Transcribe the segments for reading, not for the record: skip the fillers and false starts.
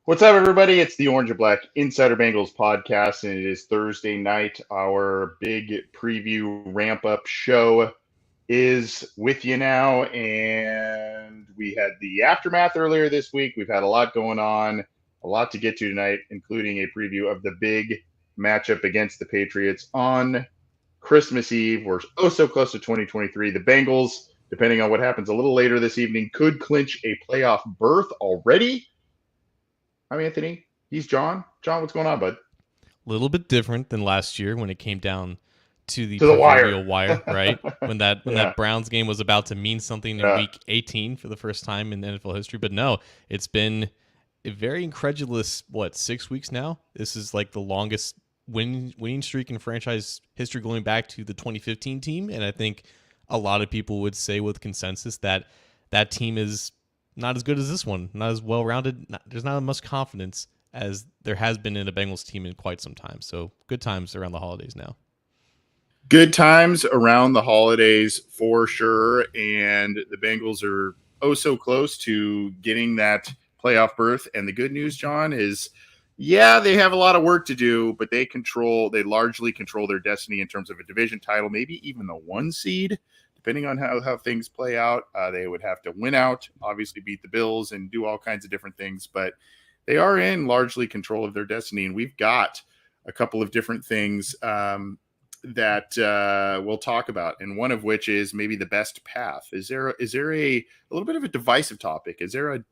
What's up, everybody? It's the Orange and Black Insider Bengals podcast, and it is Thursday night. Our big preview ramp up show is with you now, and we had the aftermath earlier this week. We've had a lot going on, a lot to get to tonight, including a preview of the big matchup against the Patriots on Christmas Eve. We're oh so close to 2023. The Bengals, depending on what happens a little later this evening, could clinch a playoff berth already. I'm Anthony. He's John. John, what's going on, bud? A little bit different than last year when it came down to the To the proverbial wire. wire, right? When that Yeah. Browns game was about to mean something in Yeah. week 18 for the first time in NFL history. But no, it's been a very incredulous, 6 weeks now? This is like the longest winning streak in franchise history going back to the 2015 team. And I think a lot of people would say with consensus that that team is not as good as this one, not as well-rounded. There's not as much confidence as there has been in a Bengals team in quite some time. So good times around the holidays now. Good times around the holidays for sure. And the Bengals are oh so close to getting that playoff berth. And the good news, John, is they have a lot of work to do, but they largely control their destiny in terms of a division title, maybe even the 1 seed. Depending on how things play out, they would have to win out, obviously beat the Bills and do all kinds of different things. But they are in largely control of their destiny. And we've got a couple of different things that we'll talk about. And one of which is maybe the best path. Is there a little bit of a divisive topic? Is there a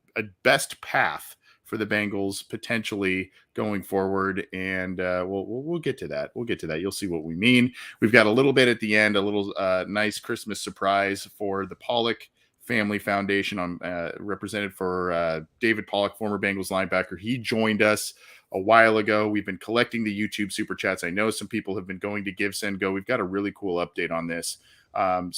best path for the Bengals potentially going forward? And we'll get to that. We'll get to that. You'll see what we mean. We've got a little bit at the end, a little nice Christmas surprise for the Pollock Foundation, represented for David Pollock, former Bengals linebacker. He joined us a while ago. We've been collecting the YouTube super chats. I know some people have been going to Give, Send, Go. We've got a really cool update on this. And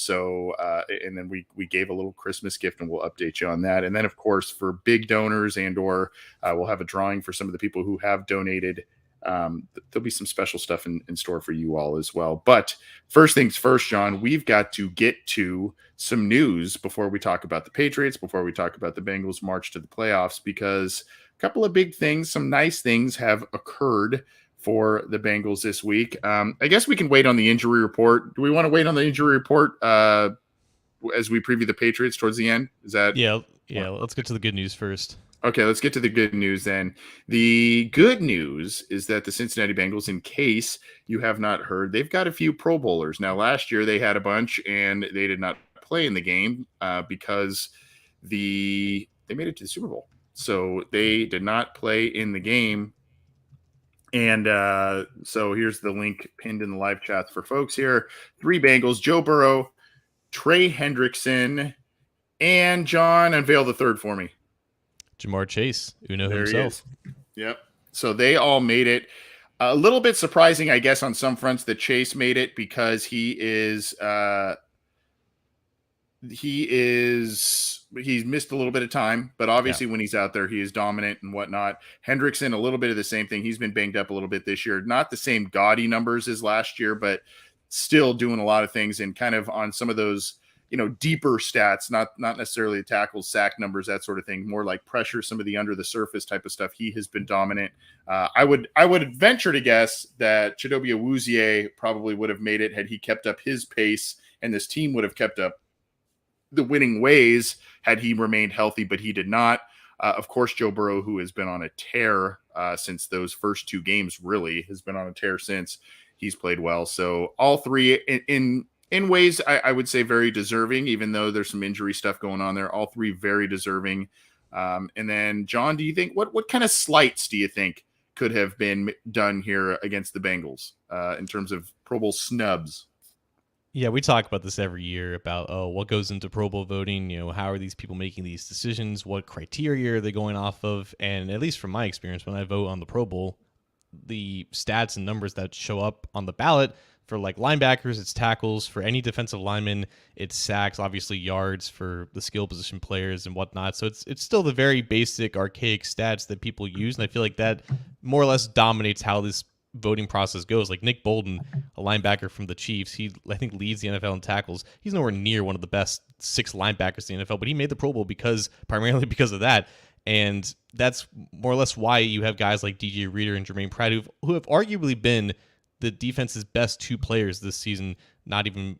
then we gave a little Christmas gift, and we'll update you on that. And then, of course, for big donors or we'll have a drawing for some of the people who have donated. There'll be some special stuff in store for you all as well. But first things first, John, we've got to get to some news before we talk about the Patriots, before we talk about the Bengals' march to the playoffs, because a couple of big things, some nice things have occurred for the Bengals this week. I guess we can wait on the injury report. Do we want to wait on the injury report as we preview the Patriots towards the end? Is that Yeah. Let's get to the good news first. Okay, let's get to the good news then. The good news is that the Cincinnati Bengals, in case you have not heard, they've got a few Pro Bowlers. Now, last year they had a bunch, and they did not play in the game because they made it to the Super Bowl. So they did not play in the game. And so here's the link pinned in the live chat for folks here. 3 Bengals: Joe Burrow, Trey Hendrickson, and John, unveil the third for me. Jamar Chase, Uno There himself. Yep. So they all made it. A little bit surprising, I guess, on some fronts that Chase made it, because he's missed a little bit of time, but obviously when he's out there, he is dominant and whatnot. Hendrickson, a little bit of the same thing. He's been banged up a little bit this year. Not the same gaudy numbers as last year, but still doing a lot of things, and kind of on some of those, deeper stats, not necessarily tackles, sack numbers, that sort of thing, more like pressure, some of the under the surface type of stuff. He has been dominant. I would venture to guess that Chidobe Awuzie probably would have made it had he kept up his pace, and this team would have kept up the winning ways had he remained healthy, but he did not. Of course, Joe Burrow, who has been on a tear since those first 2 games, really has been on a tear since. He's played well. So all 3 in ways I would say very deserving, even though there's some injury stuff going on there. All 3 very deserving. And then, John, do you think what kind of slights do you think could have been done here against the Bengals in terms of Pro Bowl snubs? Yeah, we talk about this every year about, what goes into Pro Bowl voting. How are these people making these decisions? What criteria are they going off of? And at least from my experience, when I vote on the Pro Bowl, the stats and numbers that show up on the ballot for like linebackers, it's tackles. For any defensive lineman, it's sacks, obviously yards for the skill position players and whatnot. So it's still the very basic, archaic stats that people use. And I feel like that more or less dominates how this voting process goes. Like Nick Bolton, a linebacker from the Chiefs, he I think leads the NFL in tackles. He's nowhere near one of the best 6 linebackers in the NFL, but he made the Pro Bowl primarily because of that. And that's more or less why you have guys like DJ Reader and Jermaine Pratt who have arguably been the defense's best two players this season, not even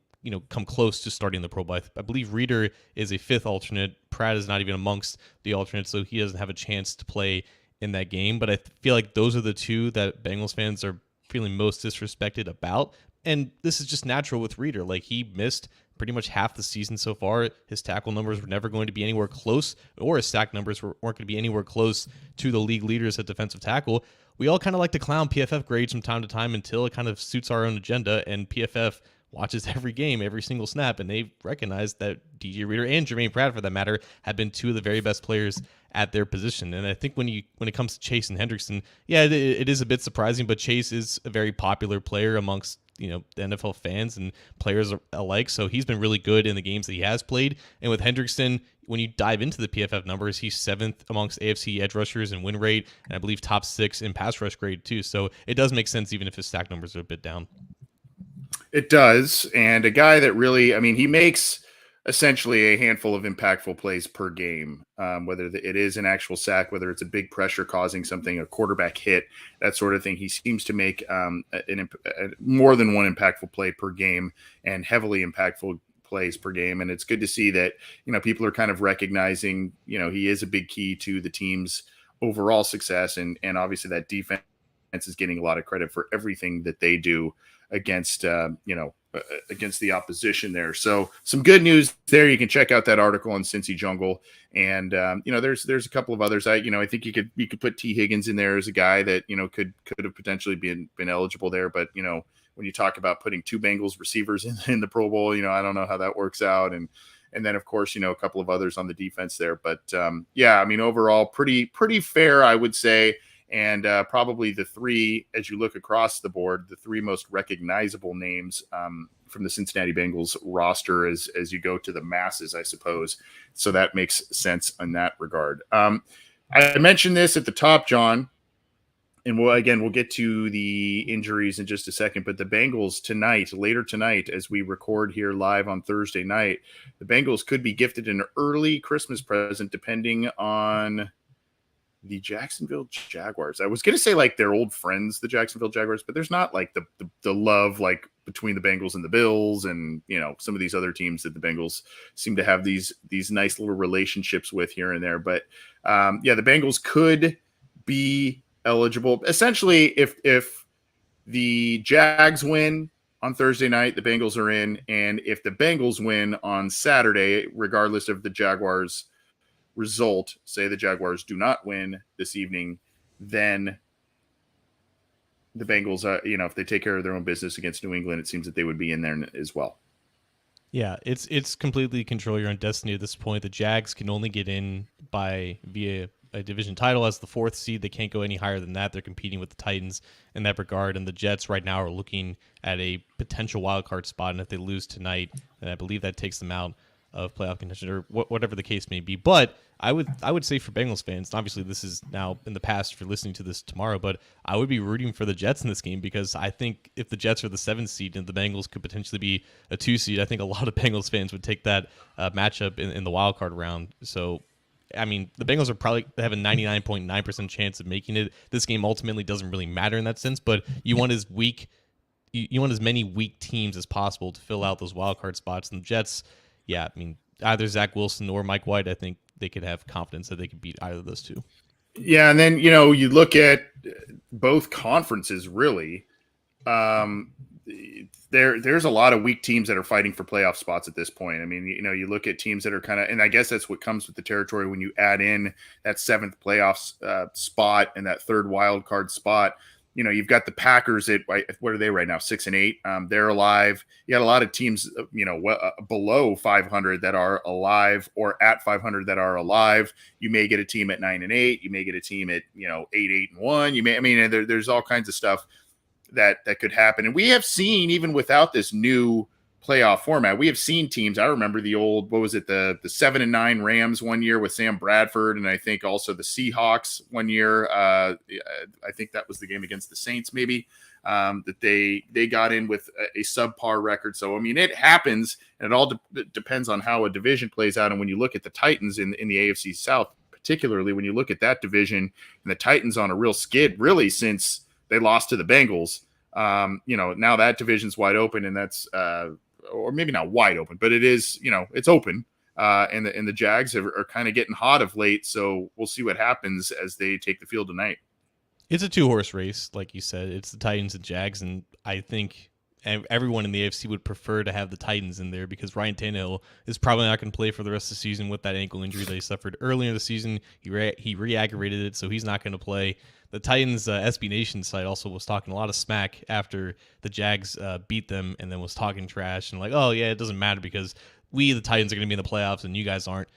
come close to starting the Pro Bowl. I believe Reader is a fifth alternate. Pratt is not even amongst the alternates, so he doesn't have a chance to play in that game. But I feel like those are the two that Bengals fans are feeling most disrespected about. And this is just natural with Reader. Like, he missed pretty much half the season so far. His tackle numbers were never going to be anywhere close, or his sack numbers weren't going to be anywhere close to the league leaders at defensive tackle. We all kind of like to clown PFF grades from time to time until it kind of suits our own agenda, and PFF watches every game, every single snap, and they recognize that DJ Reader and Jermaine Pratt, for that matter, have been two of the very best players at their position. And I think when it comes to Chase and Hendrickson, yeah, it is a bit surprising, but Chase is a very popular player amongst the NFL fans and players alike. So he's been really good in the games that he has played. And with Hendrickson, when you dive into the PFF numbers, he's seventh amongst AFC edge rushers in win rate, and I believe top 6 in pass rush grade too. So it does make sense, even if his sack numbers are a bit down. It does. And a guy that really, I mean, he makes essentially a handful of impactful plays per game, whether it is an actual sack, whether it's a big pressure causing something, a quarterback hit, that sort of thing. He seems to make more than one impactful play per game, and heavily impactful plays per game. And it's good to see that, people are kind of recognizing, he is a big key to the team's overall success. And obviously that defense is getting a lot of credit for everything that they do against against the opposition there. So some good news there. You can check out that article on Cincy Jungle, and there's a couple of others. I think you could put T. Higgins in there as a guy that could have potentially been eligible there, but when you talk about putting 2 Bengals receivers in the Pro Bowl, I don't know how that works out, and then of course a couple of others on the defense there, but overall pretty fair, I would say. And probably the 3, as you look across the board, the 3 most recognizable names from the Cincinnati Bengals roster as you go to the masses, I suppose. So that makes sense in that regard. I mentioned this at the top, John, and we'll get to the injuries in just a second. But the Bengals later tonight, as we record here live on Thursday night, the Bengals could be gifted an early Christmas present, depending on the Jacksonville Jaguars. I was going to say like their old friends, the Jacksonville Jaguars, but there's not like the love like between the Bengals and the Bills and, some of these other teams that the Bengals seem to have these nice little relationships with here and there. But the Bengals could be eligible. Essentially, if the Jags win on Thursday night, the Bengals are in. And if the Bengals win on Saturday, regardless of the Jaguars' result, say the Jaguars do not win this evening, then the Bengals, if they take care of their own business against New England, it seems that they would be in there as well. Yeah, it's completely control your own destiny at this point. The Jags can only get in via a division title as the 4th seed. They can't go any higher than that. They're competing with the Titans in that regard, and the Jets right now are looking at a potential wild card spot. And if they lose tonight, then I believe that takes them out of playoff contention, or whatever the case may be. But I would say for Bengals fans, and obviously this is now in the past for listening to this tomorrow, but I would be rooting for the Jets in this game, because I think if the Jets are the 7th seed and the Bengals could potentially be a 2 seed, I think a lot of Bengals fans would take that matchup in the wild card round. So, I mean, the Bengals are probably have a 99.9% chance of making it. This game ultimately doesn't really matter in that sense, but you want as many weak teams as possible to fill out those wild card spots. And the Jets, yeah, I mean, either Zach Wilson or Mike White, I think they could have confidence that they could beat either of those two. Yeah, and then you look at both conferences really. There's a lot of weak teams that are fighting for playoff spots at this point. I mean, you look at teams that are kind of, and I guess that's what comes with the territory when you add in that 7th playoff spot and that 3rd wild card spot. You've got the Packers at, what are they right now? 6-8. They're alive. You got a lot of teams, below 500 that are alive, or at 500 that are alive. You may get a team at 9-8. You may get a team at 8-1. There's all kinds of stuff that could happen. And we have seen, even without this new playoff format, we have seen teams. I remember the old, what was it, the 7-9 Rams one year with Sam Bradford, and I think also the Seahawks one year. I think that was the game against the Saints, maybe, that they got in with a subpar record. So I mean, it happens, and it all depends on how a division plays out. And when you look at the Titans in the AFC South, particularly when you look at that division and the Titans on a real skid, really, since they lost to the Bengals. Now that division's wide open, and that's or maybe not wide open, but it is, it's open. And the Jags are kind of getting hot of late, so we'll see what happens as they take the field tonight. It's a 2-horse race, like you said. It's the Titans and Jags, and I think everyone in the AFC would prefer to have the Titans in there because Ryan Tannehill is probably not going to play for the rest of the season with that ankle injury that he suffered earlier in the season. He re-aggravated it, so he's not going to play. The Titans SB Nation site also was talking a lot of smack after the Jags beat them, and then was talking trash and like, oh yeah, it doesn't matter because we, the Titans, are going to be in the playoffs and you guys aren't.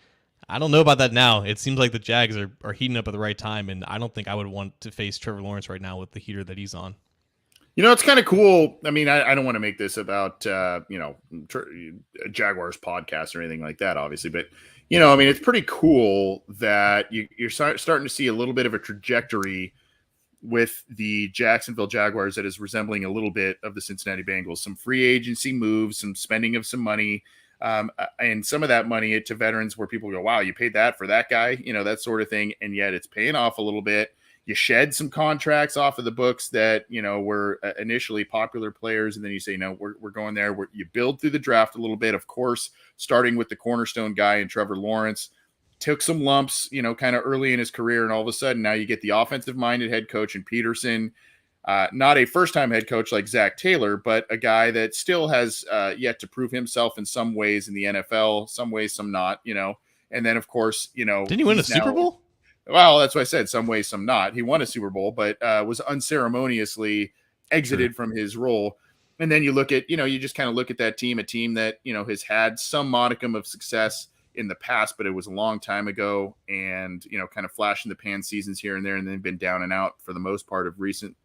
I don't know about that now. It seems like the Jags are heating up at the right time, and I don't think I would want to face Trevor Lawrence right now with the heater that he's on. It's kind of cool. I mean, I don't want to make this about, Jaguars podcast or anything like that, obviously. But, it's pretty cool that you're starting to see a little bit of a trajectory with the Jacksonville Jaguars that is resembling a little bit of the Cincinnati Bengals. Some free agency moves, some spending of some money, and some of that money to veterans where people go, wow, you paid that for that guy, that sort of thing. And yet it's paying off a little bit. You shed some contracts off of the books that, were initially popular players. And then you say, no, we're going there. You build through the draft a little bit, of course, starting with the cornerstone guy in Trevor Lawrence. Took some lumps, kind of early in his career. And all of a sudden now you get the offensive minded head coach in Peterson. Not a first-time head coach like Zach Taylor, but a guy that still has yet to prove himself in some ways in the NFL, some ways, some not, And then, of course, Didn't he win a Super Bowl? Well, that's what I said. Some ways, some not. He won a Super Bowl, but was unceremoniously exited from his role. And then you look at, you just kind of look at that team, a team that, has had some modicum of success in the past, but it was a long time ago, and, kind of flash in the pan seasons here and there, and they've been down and out for the most part of recent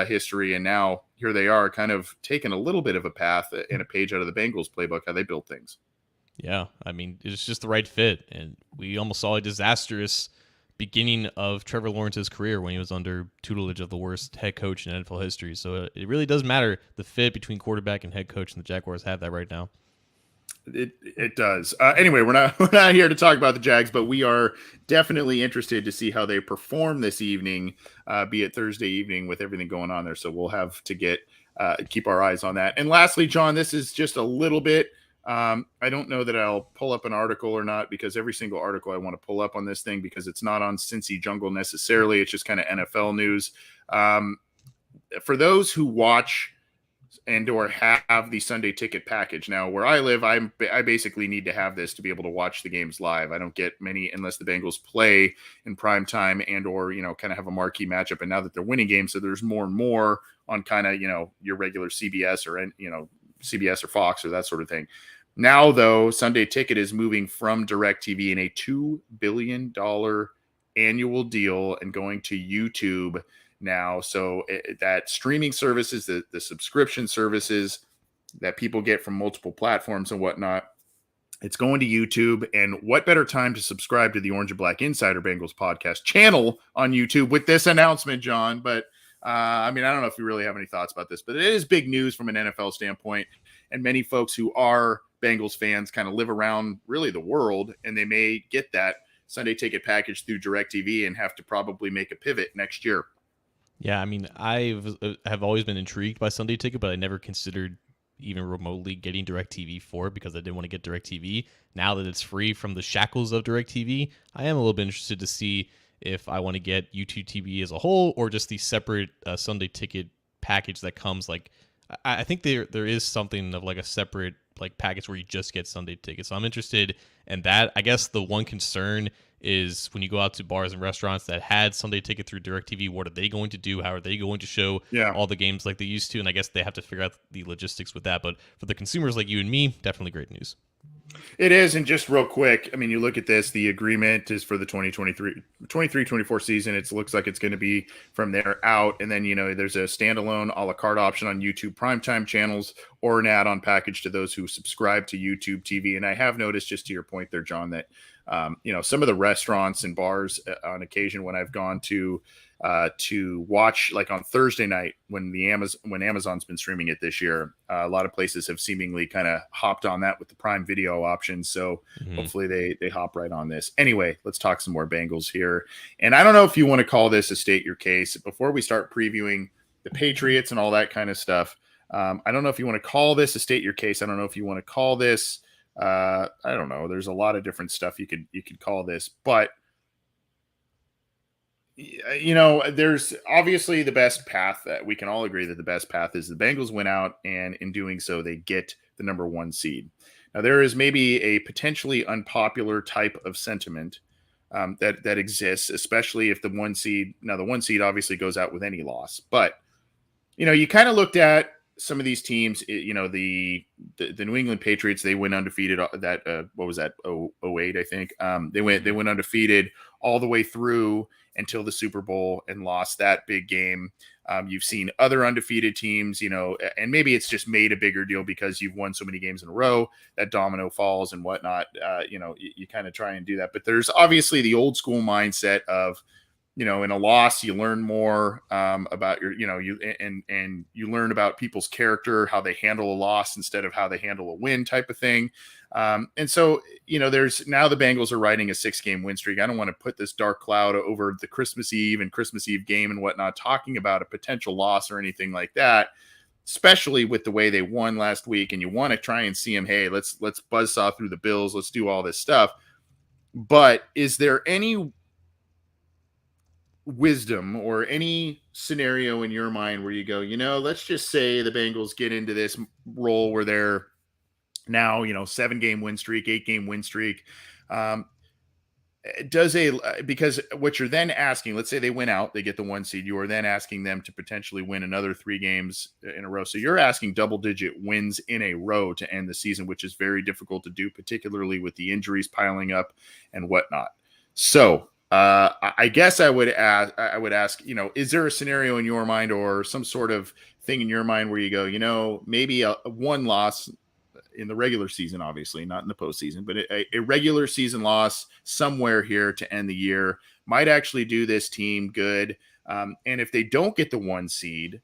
history. And now here they are kind of taking a little bit of a path and a page out of the Bengals playbook, how they build things. Yeah. I mean, it's just the right fit. And we almost saw a disastrous beginning of Trevor Lawrence's career when he was under tutelage of the worst head coach in NFL history. So it really does matter the fit between quarterback and head coach, and the Jaguars have that right now. It does. Anyway, we're not here to talk about the Jags, but we are definitely interested to see how they perform this evening, be it Thursday evening with everything going on there. So we'll have to keep our eyes on that. And lastly, John, this is just a little bit. I don't know that I'll pull up an article or not, because every single article I want to pull up on this thing, because it's not on Cincy Jungle necessarily. It's just kind of NFL news. For those who watch and or have the Sunday ticket package. Now, where I live, I basically need to have this to be able to watch the games live. I don't get many unless the Bengals play in prime time and or, kind of have a marquee matchup. And now that they're winning games, so there's more and more on kind of, your regular CBS or, CBS or Fox or that sort of thing. Now, though, Sunday ticket is moving from DirecTV in a $2 billion annual deal and going to YouTube now. So that streaming services, the subscription services that people get from multiple platforms and whatnot, it's going to YouTube. And what better time to subscribe to the Orange and Black Insider Bengals podcast channel on YouTube with this announcement, John? But I don't know if you really have any thoughts about this, but it is big news from an NFL standpoint. And many folks who are Bengals fans kind of live around really the world, and they may get that Sunday ticket package through DirecTV and have to probably make a pivot next year. Yeah, I have always been intrigued by Sunday ticket, but I never considered even remotely getting DirecTV for it because I didn't want to get DirecTV. Now that it's free from the shackles of DirecTV, I am a little bit interested to see if I want to get YouTube TV as a whole or just the separate Sunday ticket package that comes. Like, I think there is something of like a separate like package where you just get Sunday tickets. So I'm interested in that. I guess the one concern is when you go out to bars and restaurants that had Sunday ticket through DirecTV, what are they going to do? How are they going to show all the games like they used to? And I guess they have to figure out the logistics with that. But for the consumers like you and me, definitely great news. It is. And just real quick, you look at this, the agreement is for the 23-24 season. It looks like it's going to be from there out. And then, there's a standalone a la carte option on YouTube primetime channels or an add-on package to those who subscribe to YouTube TV. And I have noticed, just to your point there, John, that, some of the restaurants and bars on occasion when I've gone to to watch, like on Thursday night when Amazon's been streaming it this year. A lot of places have seemingly kind of hopped on that with the Prime Video option. So Mm-hmm. hopefully they hop right on this. Anyway, let's talk some more Bengals here. And I don't know if you want to call this a state your case before we start previewing the Patriots and all that kind of stuff. I don't know if you want to call this a state your case. I don't know if you want to call this. I don't know. There's a lot of different stuff you could call this, but there's obviously the best path that we can all agree that the best path is the Bengals win out, and in doing so, they get the number 1 seed. Now, there is maybe a potentially unpopular type of sentiment that exists, especially if the 1 seed. Now, the 1 seed obviously goes out with any loss, but you kind of looked at some of these teams. The New England Patriots, they went undefeated. What was that? 08, I think. They went undefeated all the way through until the Super Bowl and lost that big game. You've seen other undefeated teams, and maybe it's just made a bigger deal because you've won so many games in a row that domino falls and whatnot. You kind of try and do that, but there's obviously the old school mindset of, in a loss, you learn more about and you learn about people's character, how they handle a loss instead of how they handle a win type of thing. And so, there's now the Bengals are riding a 6-game win streak. I don't want to put this dark cloud over the Christmas Eve game and whatnot, talking about a potential loss or anything like that, especially with the way they won last week. And you want to try and see them, hey, let's buzzsaw through the Bills. Let's do all this stuff. But is there any wisdom or any scenario in your mind where you go, let's just say the Bengals get into this role where they're now, 7-game win streak, 8-game win streak. Because what you're then asking, let's say they win out, they get the 1 seed, you are then asking them to potentially win another 3 games in a row. So you're asking double-digit wins in a row to end the season, which is very difficult to do, particularly with the injuries piling up and whatnot. So I guess I would ask, is there a scenario in your mind or some sort of thing in your mind where you go, maybe a 1 loss in the regular season, obviously not in the postseason, but a regular season loss somewhere here to end the year might actually do this team good. And if they don't get the 1 seed,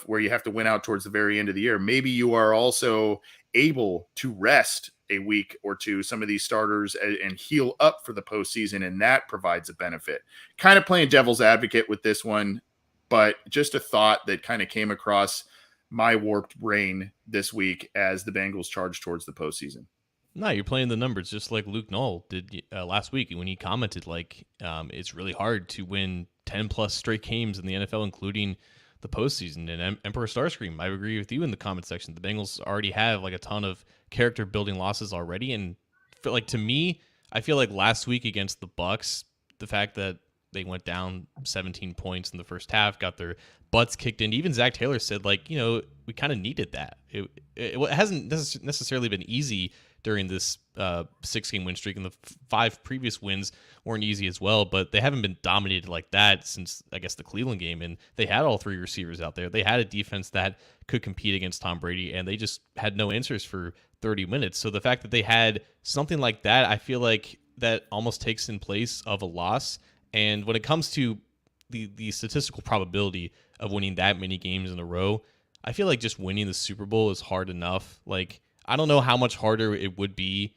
where you have to win out towards the very end of the year, maybe you are also able to rest a week or two some of these starters and heal up for the postseason, and that provides a benefit. Kind of playing devil's advocate with this one, but just a thought that kind of came across my warped brain this week as the Bengals charge towards the postseason. No, you're playing the numbers just like Luke Knoll did last week when he commented it's really hard to win 10 plus straight games in the NFL, including the postseason. And Emperor Starscream, I agree with you in the comment section. The Bengals already have a ton of character building losses already, and to me, I feel like last week against the Bucs, the fact that they went down 17 points in the first half, got their butts kicked in. Even Zach Taylor said, we kind of needed that. It hasn't necessarily been easy during this 6-game win streak, and the 5 previous wins weren't easy as well, but they haven't been dominated like that since, I guess, the Cleveland game, and they had all 3 receivers out there. They had a defense that could compete against Tom Brady, and they just had no answers for 30 minutes. So the fact that they had something like that, I feel like that almost takes in place of a loss. And when it comes to the statistical probability of winning that many games in a row, I feel like just winning the Super Bowl is hard enough. I don't know how much harder it would be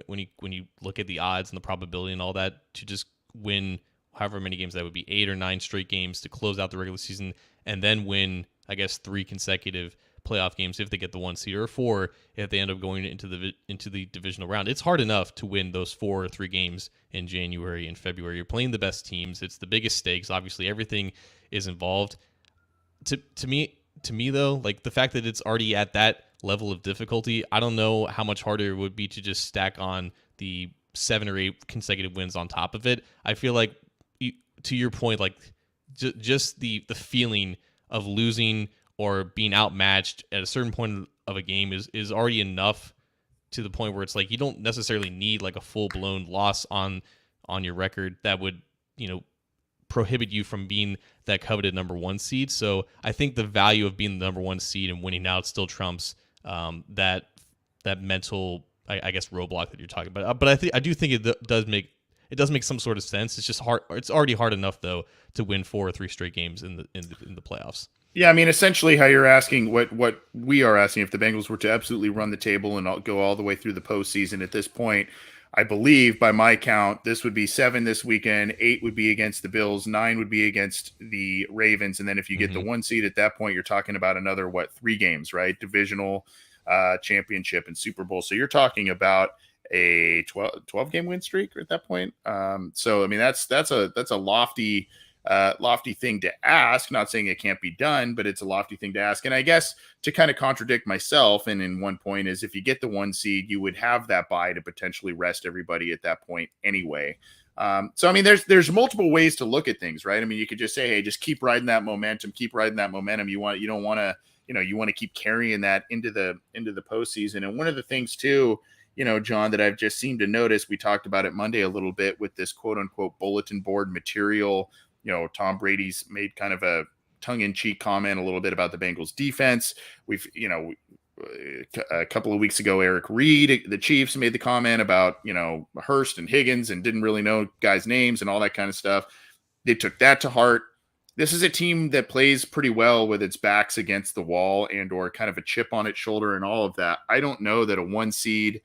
when you look at the odds and the probability and all that to just win however many games that would be, 8 or 9 straight games to close out the regular season, and then win, I guess, 3 consecutive playoff games if they get the 1 seed, or 4 if they end up going into the divisional round. It's hard enough to win those 4 or 3 games in January and February. You're playing the best teams. It's the biggest stakes. Obviously, everything is involved. To me though, the fact that it's already at that level of difficulty, I don't know how much harder it would be to just stack on the 7 or 8 consecutive wins on top of it. I feel like, to your point, just the feeling of losing or being outmatched at a certain point of a game is already enough, to the point where it's you don't necessarily need a full-blown loss on your record that would, prohibit you from being that coveted number 1 seed. So I think the value of being the number 1 seed and winning out still trumps that mental, I guess, roadblock that you're talking about. But I do think it does make It does make some sort of sense. It's just hard. It's already hard enough though to win 4 or 3 straight games in the playoffs. Yeah, I mean, essentially, how you're asking, what we are asking, if the Bengals were to absolutely run the table and go all the way through the postseason at this point, I believe by my count, this would be 7 this weekend, 8 would be against the Bills, 9 would be against the Ravens, and then if you get the 1 seed at that point, you're talking about another 3 games, right? Divisional, championship, and Super Bowl. So you're talking about a 12 game win streak at that point. So I mean, that's a lofty thing to ask. Not saying it can't be done, but it's a lofty thing to ask. And I guess to kind of contradict myself, and in one point is, if you get the 1 seed, you would have that bye to potentially rest everybody at that point anyway. So I mean, there's multiple ways to look at things, right? I mean, you could just say, hey, just keep riding that momentum, You don't want to, you want to keep carrying that into the postseason. And one of the things too, John, that I've just seemed to notice, we talked about it Monday a little bit with this quote unquote bulletin board material. Tom Brady's made kind of a tongue-in-cheek comment a little bit about the Bengals defense. We've, a couple of weeks ago, Eric Reed, the Chiefs, made the comment about, Hurst and Higgins and didn't really know guys' names and all that kind of stuff. They took that to heart. This is a team that plays pretty well with its backs against the wall and or kind of a chip on its shoulder and all of that. I don't know that a 1 seed,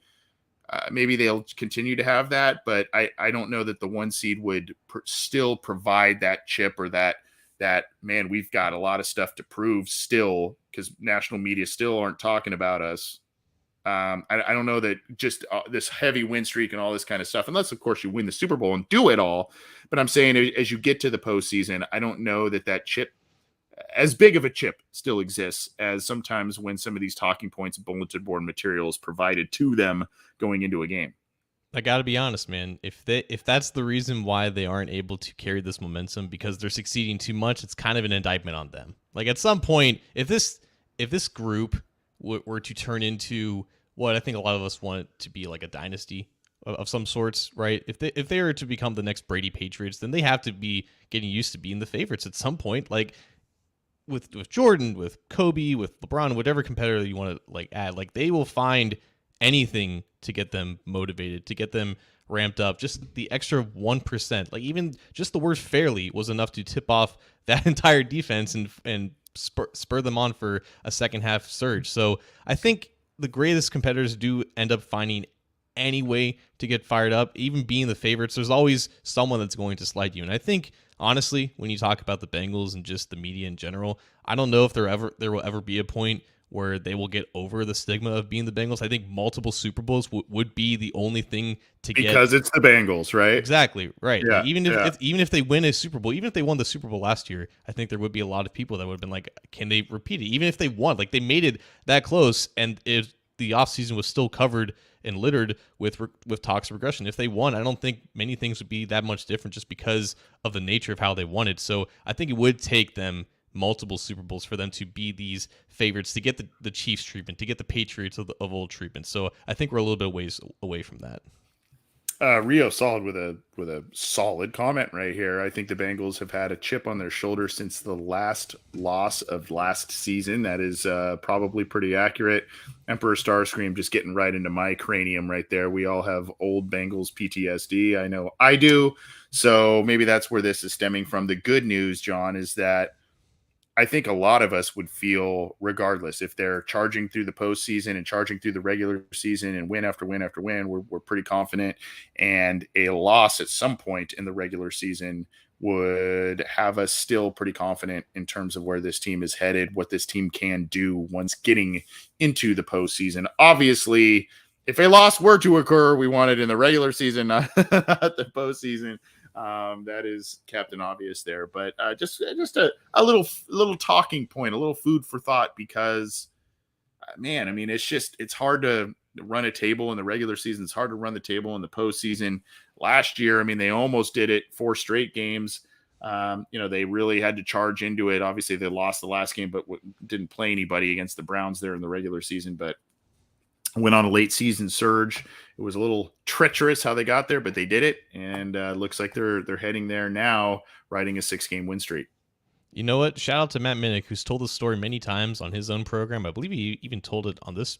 maybe they'll continue to have that, but I don't know that the 1 seed would still provide that chip or that man, we've got a lot of stuff to prove still, because national media still aren't talking about us. I don't know that just this heavy win streak and all this kind of stuff, unless of course you win the Super Bowl and do it all. But I'm saying, as you get to the postseason, I don't know that chip, as big of a chip, still exists as sometimes when some of these talking points and bulletin board materials provided to them going into a game. I got to be honest, man. If that's the reason why they aren't able to carry this momentum, because they're succeeding too much, it's kind of an indictment on them. Like, at some point, if this group were to turn into what I think a lot of us want it to be, like a dynasty of some sorts, right? If they are to become the next Brady Patriots, then they have to be getting used to being the favorites at some point. Like, with Jordan, with Kobe, with LeBron, whatever competitor you want to add, they will find anything to get them motivated, to get them ramped up. Just the extra 1%, even just the word fairly was enough to tip off that entire defense and spur them on for a second half surge. So I think the greatest competitors do end up finding any way to get fired up. Even being the favorites, there's always someone that's going to slide you. And I think, honestly, when you talk about the Bengals and just the media in general, I don't know if there will ever be a point where they will get over the stigma of being the Bengals. I think multiple Super Bowls would be the only thing to get, because it's the Bengals, right? Exactly, right. Yeah, even if they win a Super Bowl, even if they won the Super Bowl last year, I think there would be a lot of people that would have been like, can they repeat it? Even if they won, they made it that close, and the offseason was still covered and littered with talks of regression. If they won, I don't think many things would be that much different, just because of the nature of how they won it. So I think it would take them multiple Super Bowls for them to be these favorites, to get the Chiefs treatment, to get the Patriots of old treatment. So I think we're a little bit ways away from that. Rio Solid with a solid comment right here. I think the Bengals have had a chip on their shoulder since the last loss of last season. That is probably pretty accurate. Emperor Starscream just getting right into my cranium right there. We all have old Bengals PTSD. I know I do. So maybe that's where this is stemming from. The good news, John, is that I think a lot of us would feel, regardless, if they're charging through the postseason and charging through the regular season and win after win after win, we're pretty confident. And a loss at some point in the regular season would have us still pretty confident in terms of where this team is headed, what this team can do once getting into the postseason. Obviously, if a loss were to occur, we want it in the regular season, not the postseason. That is Captain Obvious there, but just a little talking point, a little food for thought, because man, I mean, it's hard to run a table in the regular season. It's hard to run the table in the postseason. Last year, I mean, they almost did it 4 straight games. They really had to charge into it. Obviously, they lost the last game, but didn't play anybody against the Browns there in the regular season, but went on a late season surge. It was a little treacherous how they got there, but they did it, and looks like they're heading there now, riding a 6-game win streak. You know what? Shout out to Matt Minnick, who's told this story many times on his own program. I believe he even told it on this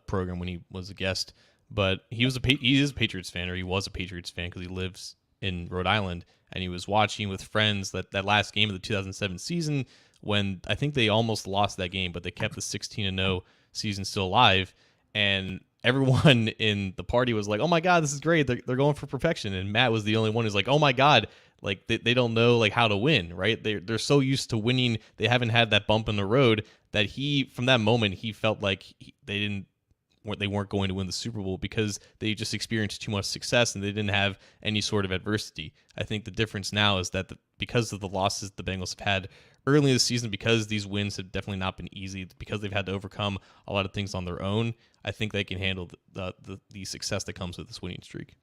program when he was a guest. but he is a Patriots fan, or he was a Patriots fan because he lives in Rhode Island, and he was watching with friends that last game of the 2007 season when I think they almost lost that game, but they kept the 16-0 season still alive, and everyone in the party was like, "Oh my God, this is great! They're going for perfection." And Matt was the only one who's like, "Oh my God, like they don't know like how to win, right? They're so used to winning, they haven't had that bump in the road that he from that moment he felt like they weren't going to win the Super Bowl because they just experienced too much success and they didn't have any sort of adversity. I think the difference now is that because of the losses the Bengals have had early in the season, because these wins have definitely not been easy, because they've had to overcome a lot of things on their own, I think they can handle the success that comes with this winning streak.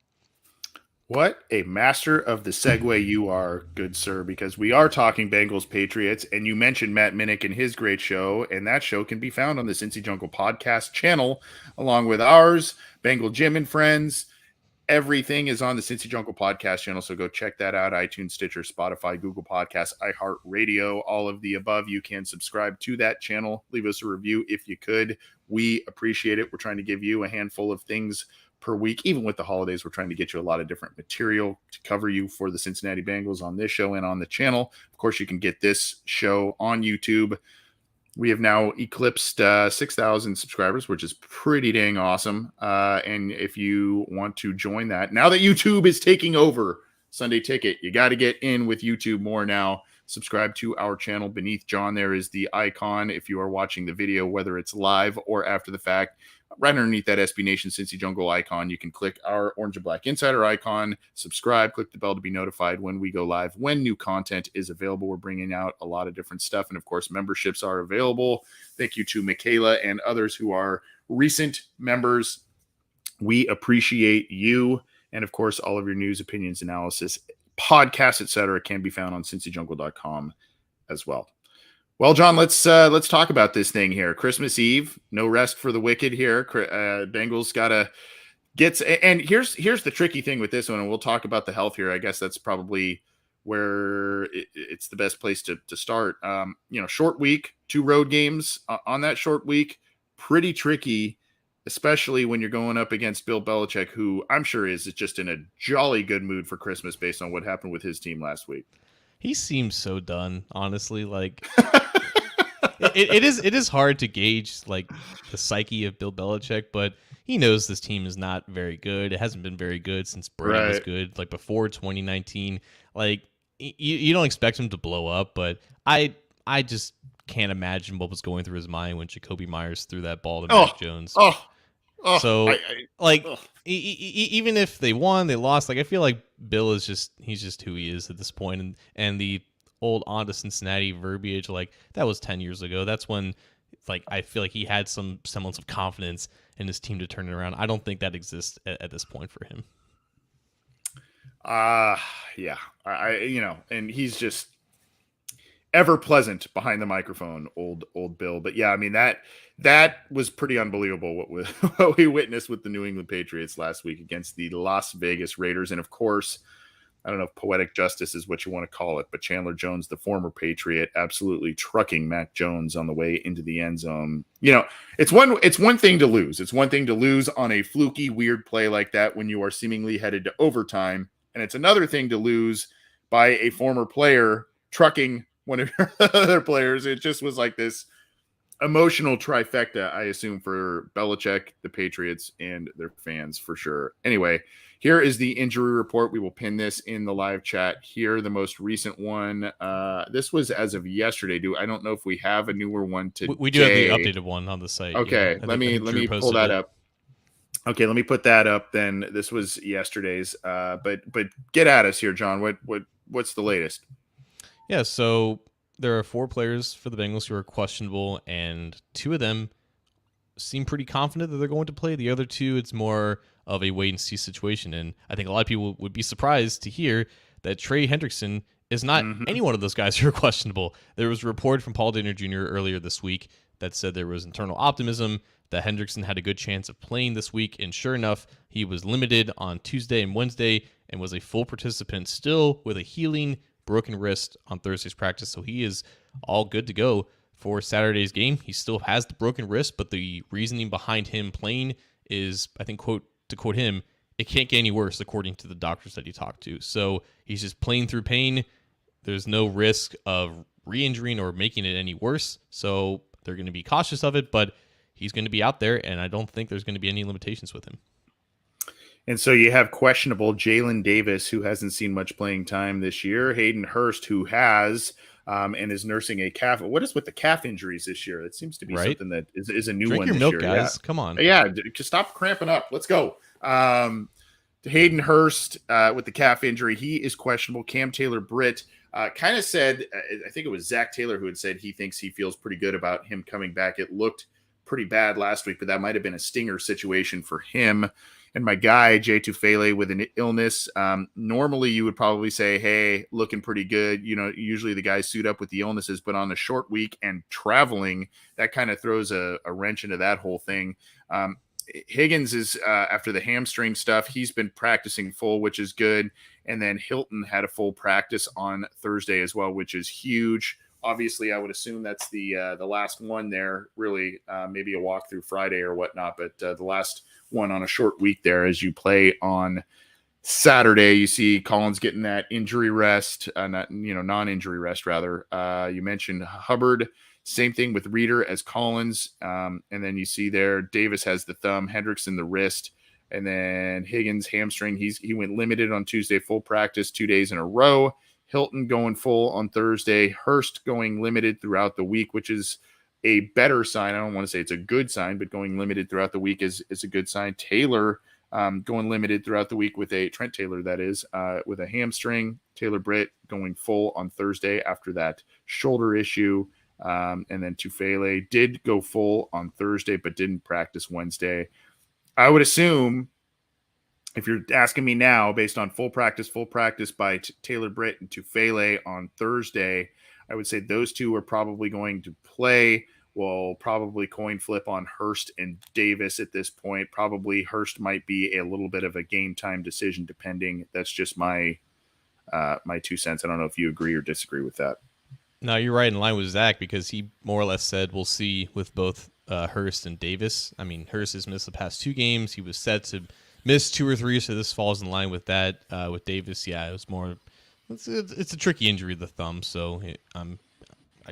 What a master of the segue you are, good sir, because we are talking Bengals Patriots, and you mentioned Matt Minnick and his great show, and that show can be found on the Cincy Jungle podcast channel, along with ours, Bengal Jim and Friends. Everything is on the Cincy Jungle podcast channel, so go check that out. iTunes, Stitcher, Spotify, Google Podcasts, iHeartRadio, all of the above. You can subscribe to that channel. Leave us a review if you could. We appreciate it. We're trying to give you a handful of things per week. Even with the holidays, we're trying to get you a lot of different material to cover you for the Cincinnati Bengals on this show and on the channel. Of course, you can get this show on YouTube. We have now eclipsed 6,000 subscribers, which is pretty dang awesome. And if you want to join that, now that YouTube is taking over Sunday Ticket, you got to get in with YouTube more now. Subscribe to our channel. Beneath John, there is the icon. If you are watching the video, whether it's live or after the fact, right underneath that SB Nation Cincy Jungle icon, you can click our Orange and Black Insider icon, subscribe, click the bell to be notified when we go live, when new content is available. We're bringing out a lot of different stuff. And of course, memberships are available. Thank you to Michaela and others who are recent members. We appreciate you. And of course, all of your news, opinions, analysis, podcasts, etc., can be found on cincyjungle.com as well. Well, John, let's talk about this thing here. Christmas Eve, no rest for the wicked here. Bengals gotta get. And here's the tricky thing with this one, and we'll talk about the health here. I guess that's probably where it's the best place to start. Short week, 2 road games on that short week, pretty tricky, especially when you're going up against Bill Belichick, who I'm sure is just in a jolly good mood for Christmas based on what happened with his team last week. He seems so done, honestly. Like it is hard to gauge like the psyche of Bill Belichick, but he knows this team is not very good. It hasn't been very good since Brady was good, like before 2019. Like you don't expect him to blow up, but I just can't imagine what was going through his mind when Jacoby Myers threw that ball to Mac Jones. Even if they won, they lost. Like I feel like Bill he's just who he is at this point, and the old on to Cincinnati verbiage, like that was 10 years ago. That's when, like, I feel like he had some semblance of confidence in his team to turn it around. I don't think that exists at this point for him. Yeah, and he's just ever pleasant behind the microphone, old Bill. But yeah, I mean that was pretty unbelievable what we witnessed with the New England Patriots last week against the Las Vegas Raiders. And of course, I don't know if poetic justice is what you want to call it, but Chandler Jones, the former Patriot, absolutely trucking Mac Jones on the way into the end zone. It's one thing to lose. It's one thing to lose on a fluky, weird play like that when you are seemingly headed to overtime. And it's another thing to lose by a former player trucking one of your other players. It just was like this emotional trifecta, I assume, for Belichick, the Patriots, and their fans for sure. Anyway, here is the injury report. We will pin this in the live chat here. The most recent one. This was as of yesterday. I don't know if we have a newer one today. We do have the updated one on the site. Okay, let me pull that up. Okay, let me put that up then. This was yesterday's. But get at us here, John. What's the latest? Yeah, so there are 4 players for the Bengals who are questionable, and 2 of them seem pretty confident that they're going to play. The other 2, it's more of a wait-and-see situation, and I think a lot of people would be surprised to hear that Trey Hendrickson is not any one of those guys who are questionable. There was a report from Paul Dehner Jr. earlier this week that said there was internal optimism that Hendrickson had a good chance of playing this week, and sure enough, he was limited on Tuesday and Wednesday and was a full participant still with a healing broken wrist on Thursday's practice, so he is all good to go for Saturday's game. He still has the broken wrist, but the reasoning behind him playing is, I think, quote, to quote him, it can't get any worse according to the doctors that he talked to. So he's just playing through pain. There's no risk of re-injuring or making it any worse. So they're going to be cautious of it, but he's going to be out there, and I don't think there's going to be any limitations with him. And so you have questionable Jalen Davis, who hasn't seen much playing time this year. Hayden Hurst, who has and is nursing a calf. What is with the calf injuries this year? It seems to be something that is a new Drink one your this milk, year. guys. Yeah. Come on. Yeah, just stop cramping up. Let's go. Hayden Hurst with the calf injury, he is questionable. Cam Taylor-Britt kind of said, I think it was Zach Taylor who had said he thinks he feels pretty good about him coming back. It looked pretty bad last week, but that might have been a stinger situation for him. And my guy, Jay Tufele, with an illness, normally you would probably say, hey, looking pretty good. You know, usually the guys suit up with the illnesses, but on a short week and traveling, that kind of throws a wrench into that whole thing. Higgins is, after the hamstring stuff, he's been practicing full, which is good. And then Hilton had a full practice on Thursday as well, which is huge. Obviously, I would assume that's the last one there, really, maybe a walk through Friday or whatnot, but the last one on a short week there as you play on Saturday. You see Collins getting that injury rest, non-injury rest, rather. You mentioned Hubbard, same thing with Reeder as Collins. And then you see there Davis has the thumb, Hendrickson the wrist, and then Higgins hamstring. He went limited on Tuesday, full practice 2 days in a row. Hilton going full on Thursday. Hurst going limited throughout the week, which is a better sign. I don't want to say it's a good sign, but going limited throughout the week is a good sign. Taylor going limited throughout the week with Trent Taylor, that is, with a hamstring. Taylor-Britt going full on Thursday after that shoulder issue. And then Tufele did go full on Thursday, but didn't practice Wednesday. I would assume, if you're asking me now, based on full practice by Taylor-Britt and Tufele on Thursday, I would say those two are probably going to play. We'll probably coin flip on Hurst and Davis at this point. Probably Hurst might be a little bit of a game time decision, depending. That's just my 2 cents. I don't know if you agree or disagree with that. No, you're right in line with Zach, because he more or less said we'll see with both Hurst and Davis. I mean, Hurst has missed the past 2 games. He was set to miss 2 or 3, so this falls in line with that. With Davis, yeah, it was more. It's a tricky injury, the thumb. So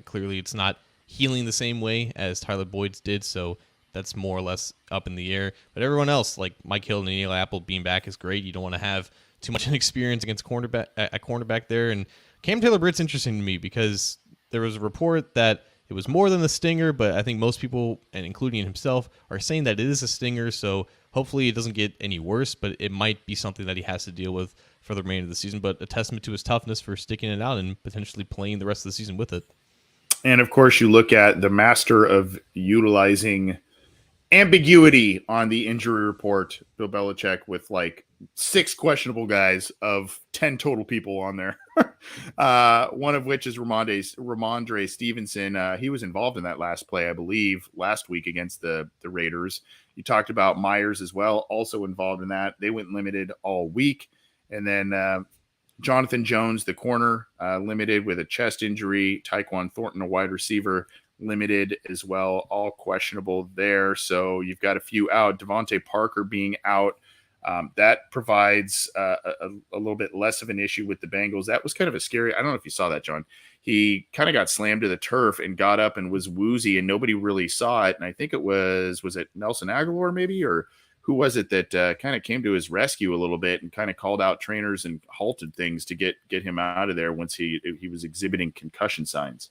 clearly it's not healing the same way as Tyler Boyd's did. So that's more or less up in the air. But everyone else, like Mike Hill and Neil Apple, being back is great. You don't want to have too much experience against cornerback there. And Cam Taylor-Britt's interesting to me because there was a report that it was more than a stinger, but I think most people, and including himself, are saying that it is a stinger. So hopefully it doesn't get any worse, but it might be something that he has to deal with for the remainder of the season. But a testament to his toughness for sticking it out and potentially playing the rest of the season with it. And of course, you look at the master of utilizing ambiguity on the injury report, Bill Belichick, with like 6 questionable guys of 10 total people on there. One of which is Ramondre Stevenson. He was involved in that last play, I believe, last week against the Raiders. You talked about Myers as well, also involved in that. They went limited all week. And then Jonathan Jones, the corner, limited with a chest injury. Tyquan Thornton, a wide receiver, limited as well, all questionable there. So you've got a few out. Devontae Parker being out. That provides a little bit less of an issue with the Bengals. That was kind of a scary. I don't know if you saw that, John. He kind of got slammed to the turf and got up and was woozy, and nobody really saw it. And I think it was it Nelson Aguilar maybe, or who was it that kind of came to his rescue a little bit and kind of called out trainers and halted things to get him out of there once he was exhibiting concussion signs.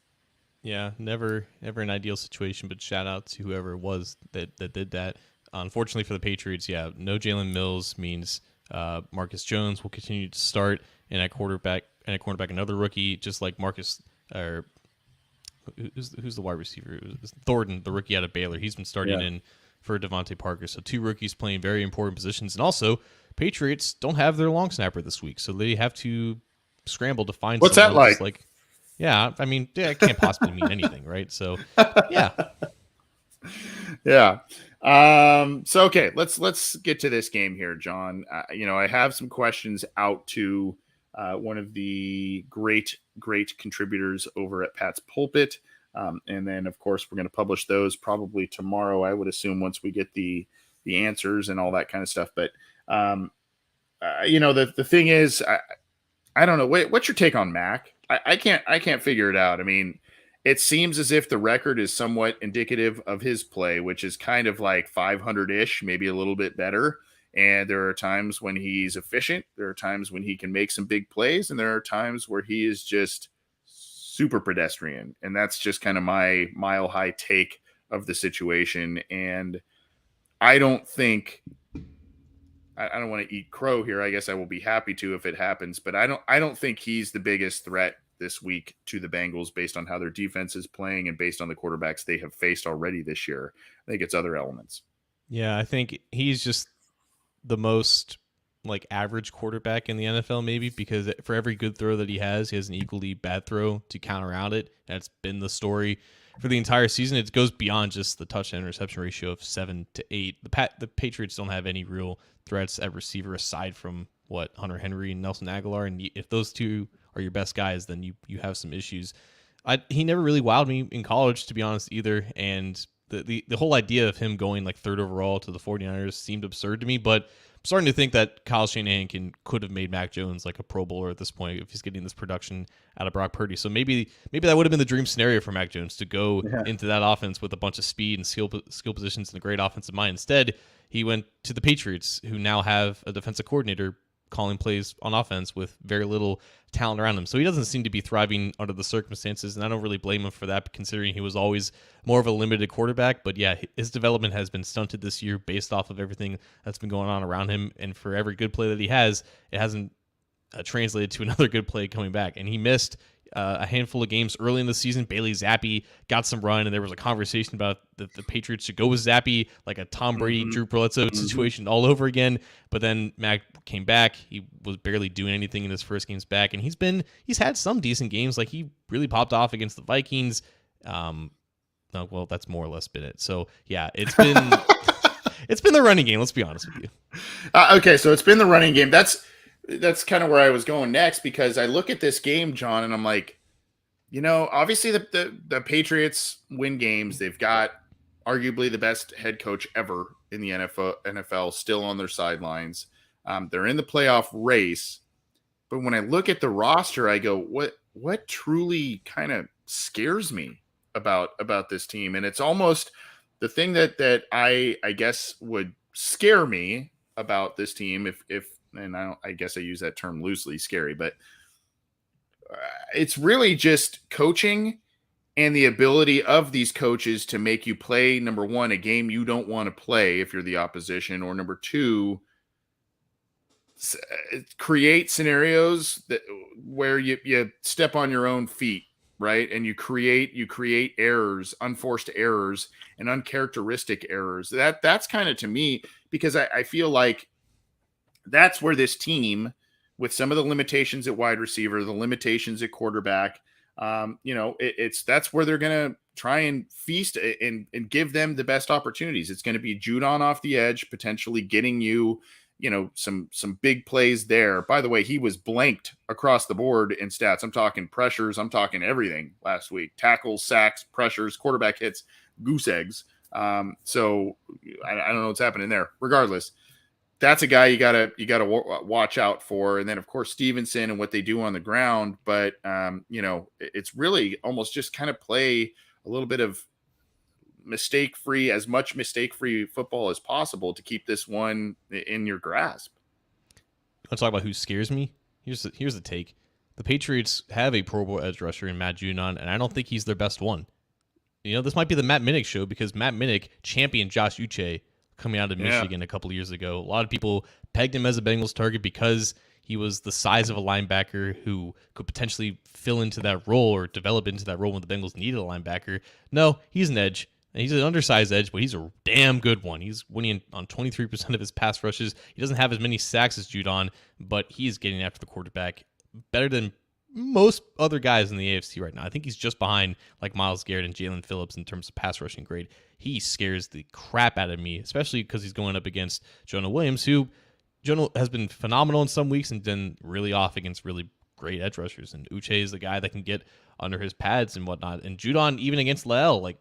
Yeah, never an ideal situation, but shout out to whoever it was that did that. Unfortunately for the Patriots, yeah, no Jalen Mills means Marcus Jones will continue to start, and at cornerback another rookie, just like Marcus, or who's the wide receiver? It was Thornton, the rookie out of Baylor. He's been starting in for Devontae Parker. So 2 rookies playing very important positions, and also Patriots don't have their long snapper this week, so they have to scramble to find. What's that like? Yeah, I mean, it can't possibly mean anything, right? So, yeah. Yeah. So, okay, let's get to this game here, John. I have some questions out to one of the great contributors over at Pat's Pulpit. And then, of course, we're going to publish those probably tomorrow, I would assume, once we get the the answers and all that kind of stuff. But the thing is, I don't know. What's your take on Mac? I can't figure it out. I mean, it seems as if the record is somewhat indicative of his play, which is kind of like 500-ish, maybe a little bit better. And there are times when he's efficient. There are times when he can make some big plays, and there are times where he is just super pedestrian. And that's just kind of my mile high take of the situation. And I don't think I don't want to eat crow here. I guess I will be happy to if it happens, but I don't think he's the biggest threat this week to the Bengals based on how their defense is playing and based on the quarterbacks they have faced already this year. I think it's other elements. Yeah, I think he's just the most like average quarterback in the NFL, maybe, because for every good throw that he has an equally bad throw to counter out it. That's been the story for the entire season. It goes beyond just the touchdown interception ratio of 7-8. The Patriots don't have any real threats at receiver aside from Hunter Henry and Nelson Aguilar, and if those two are your best guys, then you have some issues. He never really wowed me in college, to be honest, either, and the whole idea of him going like third overall to the 49ers seemed absurd to me, but I'm starting to think that Kyle Shanahan could have made Mac Jones like a Pro Bowler at this point if he's getting this production out of Brock Purdy. So maybe that would have been the dream scenario for Mac Jones to go into that offense with a bunch of speed and skill positions and a great offensive mind. Instead, he went to the Patriots, who now have a defensive coordinator calling plays on offense with very little talent around him. So he doesn't seem to be thriving under the circumstances, and I don't really blame him for that, considering he was always more of a limited quarterback. But yeah, his development has been stunted this year based off of everything that's been going on around him, and for every good play that he has, it hasn't translated to another good play coming back. And he missed a handful of games early in the season. Bailey Zappi got some run, and there was a conversation about the Patriots should go with Zappi, like a Tom Brady, Drew Bledsoe situation all over again. But then Mac came back. He was barely doing anything in his first games back, and he's had some decent games. Like he really popped off against the Vikings. No, well, that's more or less been it. So yeah, it's been it's been the running game. Let's be honest with you. Okay, so it's been the running game. That's kind of where I was going next, because I look at this game, John, and I'm like, obviously the Patriots win games. They've got arguably the best head coach ever in the NFL still on their sidelines. They're in the playoff race. But when I look at the roster, I go, what truly kind of scares me about this team? And it's almost the thing that I guess would scare me about this team, if and I guess I use that term loosely, scary, but it's really just coaching and the ability of these coaches to make you play, number one, a game you don't want to play if you're the opposition, or number two, create scenarios where you step on your own feet, right? And you create errors, unforced errors, and uncharacteristic errors. That's kind of, to me, because I feel like that's where this team, with some of the limitations at wide receiver, the limitations at quarterback, that's where they're going to try and feast and give them the best opportunities. It's going to be Judon off the edge, potentially getting you, some big plays there. By the way, he was blanked across the board in stats. I'm talking pressures. I'm talking everything last week: tackles, sacks, pressures, quarterback hits, goose eggs. So I don't know what's happening there. Regardless, that's a guy you gotta watch out for. And then, of course, Stevenson and what they do on the ground. But it's really almost just kind of play a little bit of as much mistake-free football as possible to keep this one in your grasp. Want to talk about who scares me? Here's the take: the Patriots have a Pro Bowl edge rusher in Matt Judon, and I don't think he's their best one. This might be the Matt Minnick show, because Matt Minnick championed Josh Uche coming out of Michigan a couple of years ago. A lot of people pegged him as a Bengals target because he was the size of a linebacker who could potentially fill into that role or develop into that role when the Bengals needed a linebacker. No, he's an edge. And he's an undersized edge, but he's a damn good one. He's winning on 23% of his pass rushes. He doesn't have as many sacks as Judon, but he's getting after the quarterback better than most other guys in the AFC right now. I think he's just behind like Myles Garrett and Jalen Phillips in terms of pass rushing grade. He scares the crap out of me, especially because he's going up against Jonah Williams, who Jonah has been phenomenal in some weeks and then really off against really great edge rushers. And Uche is the guy that can get under his pads and whatnot. And Judon, even against Lael, like,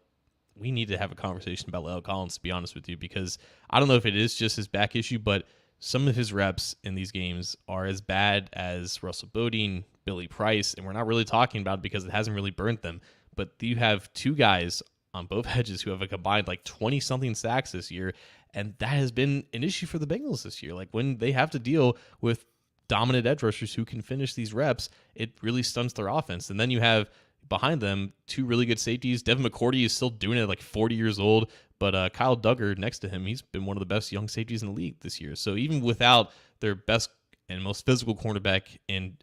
we need to have a conversation about La'el Collins, to be honest with you, because I don't know if it is just his back issue, but some of his reps in these games are as bad as Russell Bodine, Billy Price, and we're not really talking about it because it hasn't really burnt them. But you have two guys on both edges who have a combined like 20 something sacks this year, and that has been an issue for the Bengals this year. Like when they have to deal with dominant edge rushers who can finish these reps, it really stunts their offense. And then you have behind them two really good safeties. Devin McCourty is still doing it at like 40 years old, but Kyle Duggar next to him, he's been one of the best young safeties in the league this year. So even without their best and most physical cornerback in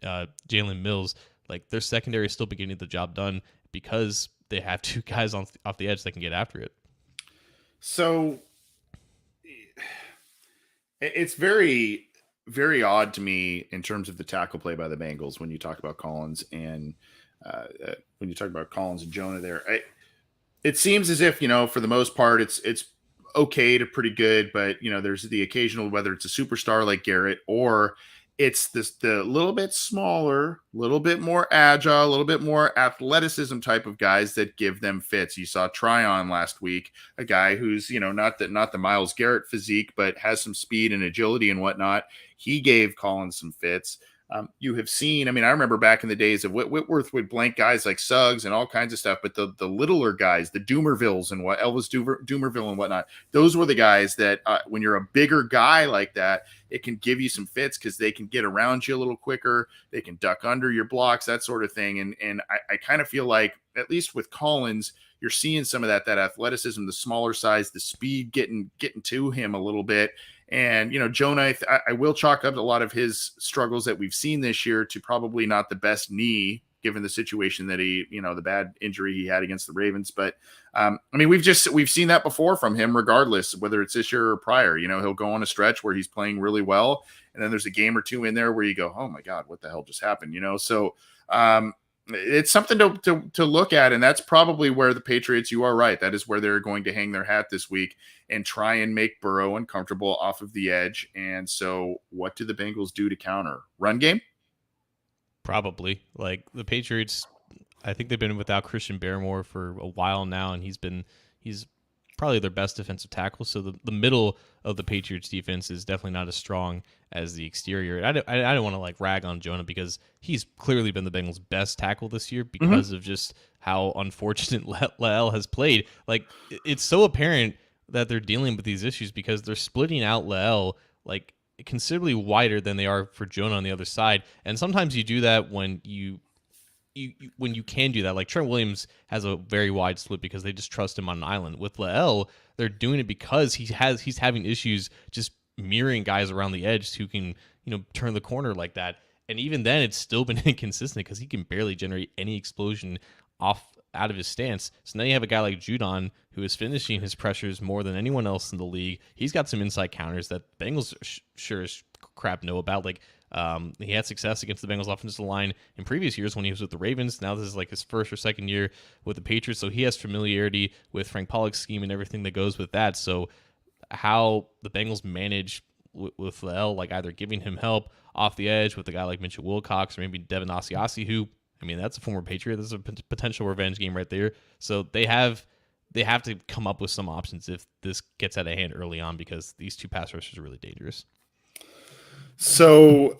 Jalen Mills, like their secondary is still beginning the job done because they have two guys off the edge that can get after it. So it's very, very odd to me in terms of the tackle play by the Bengals when you talk about Collins and when you talk about Collins and Jonah there. It seems as if, for the most part, it's okay to pretty good, but there's the occasional, whether it's a superstar like Garrett or it's the little bit smaller, little bit more agile, a little bit more athleticism type of guys that give them fits. You saw Tryon last week, a guy who's not the Myles Garrett physique, but has some speed and agility and whatnot. He gave Collins some fits. You have seen, I remember back in the days of Whitworth would blank guys like Suggs and all kinds of stuff, but the littler guys, the Doomervilles and Elvis Doomerville and whatnot, those were the guys that when you're a bigger guy like that, it can give you some fits because they can get around you a little quicker. They can duck under your blocks, that sort of thing. And I kind of feel like, at least with Collins, you're seeing some of that athleticism, the smaller size, the speed getting to him a little bit. And, Jonah, I will chalk up a lot of his struggles that we've seen this year to probably not the best knee, given the situation that he, the bad injury he had against the Ravens. But, we've seen that before from him, regardless, whether it's this year or prior. He'll go on a stretch where he's playing really well. And then there's a game or two in there where you go, oh, my God, what the hell just happened? So it's something to look at, and that's probably where the Patriots, you are right, that is where they're going to hang their hat this week and try and make Burrow uncomfortable off of the edge. And so what do the Bengals do to counter? Run game? Probably. Like the Patriots, I think they've been without Christian Barmore for a while now, and he's probably their best defensive tackle. So the middle of the Patriots defense is definitely not as strong as the exterior. I don't want to like rag on Jonah because he's clearly been the Bengals' best tackle this year because of just how unfortunate La'el has played. Like it's so apparent that they're dealing with these issues because they're splitting out La'el like considerably wider than they are for Jonah on the other side. And sometimes you do that when you can do that. Like Trent Williams has a very wide split because they just trust him on an island. With La'el, they're doing it because he's having issues just mirroring guys around the edge who can, turn the corner like that. And even then, it's still been inconsistent because he can barely generate any explosion out of his stance. So now you have a guy like Judon who is finishing his pressures more than anyone else in the league. He's got some inside counters that Bengals sure as crap know about. Like he had success against the Bengals offensive line in previous years when he was with the Ravens. Now this is like his first or second year with the Patriots, so he has familiarity with Frank Pollock's scheme and everything that goes with that. So how the Bengals manage with La'el, like either giving him help off the edge with a guy like Mitchell Wilcox or maybe Devin Asiasi, who, that's a former Patriot. This is a potential revenge game right there. So they have to come up with some options if this gets out of hand early on because these two pass rushers are really dangerous. So,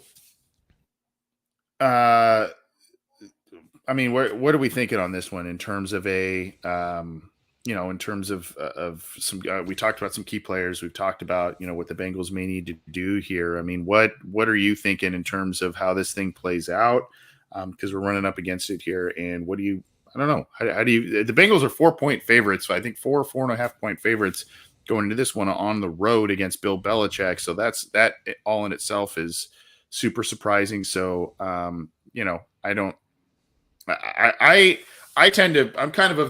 what are we thinking on this one in terms of in terms of some, we talked about some key players. We've talked about, what the Bengals may need to do here. What are you thinking in terms of how this thing plays out? Because we're running up against it here. And I don't know. How do you, the Bengals are 4-point favorites. So I think 4.5 point favorites going into this one on the road against Bill Belichick. So that all in itself is super surprising. So, I'm kind of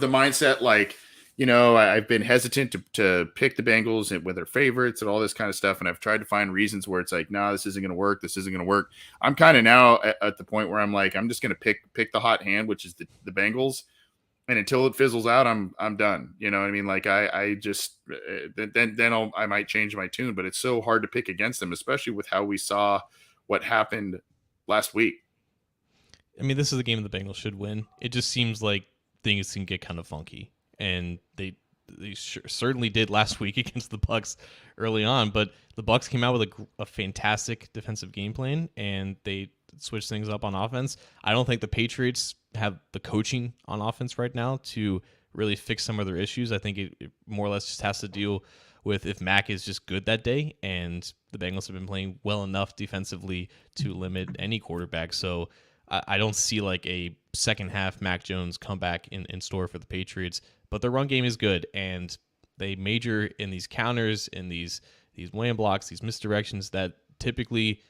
the mindset, like, I've been hesitant to pick the Bengals with their favorites and all this kind of stuff. And I've tried to find reasons where it's like, nah, this isn't going to work. This isn't going to work. I'm kind of now at the point where I'm like, I'm just going to pick the hot hand, which is the Bengals. And until it fizzles out, I'm done. You know what I mean? Like I just, then I might change my tune, but it's so hard to pick against them, especially with how we saw what happened last week. This is a game the Bengals should win. It just seems like things can get kind of funky. And they certainly did last week against the Bucks early on. But the Bucks came out with a fantastic defensive game plan, and they switched things up on offense. I don't think the Patriots have the coaching on offense right now to really fix some of their issues. I think it more or less just has to deal with if Mac is just good that day, and the Bengals have been playing well enough defensively to limit any quarterback. So I don't see like a second half Mac Jones comeback in store for the Patriots, but their run game is good, and they major in these counters, in these wham blocks, these misdirections that typically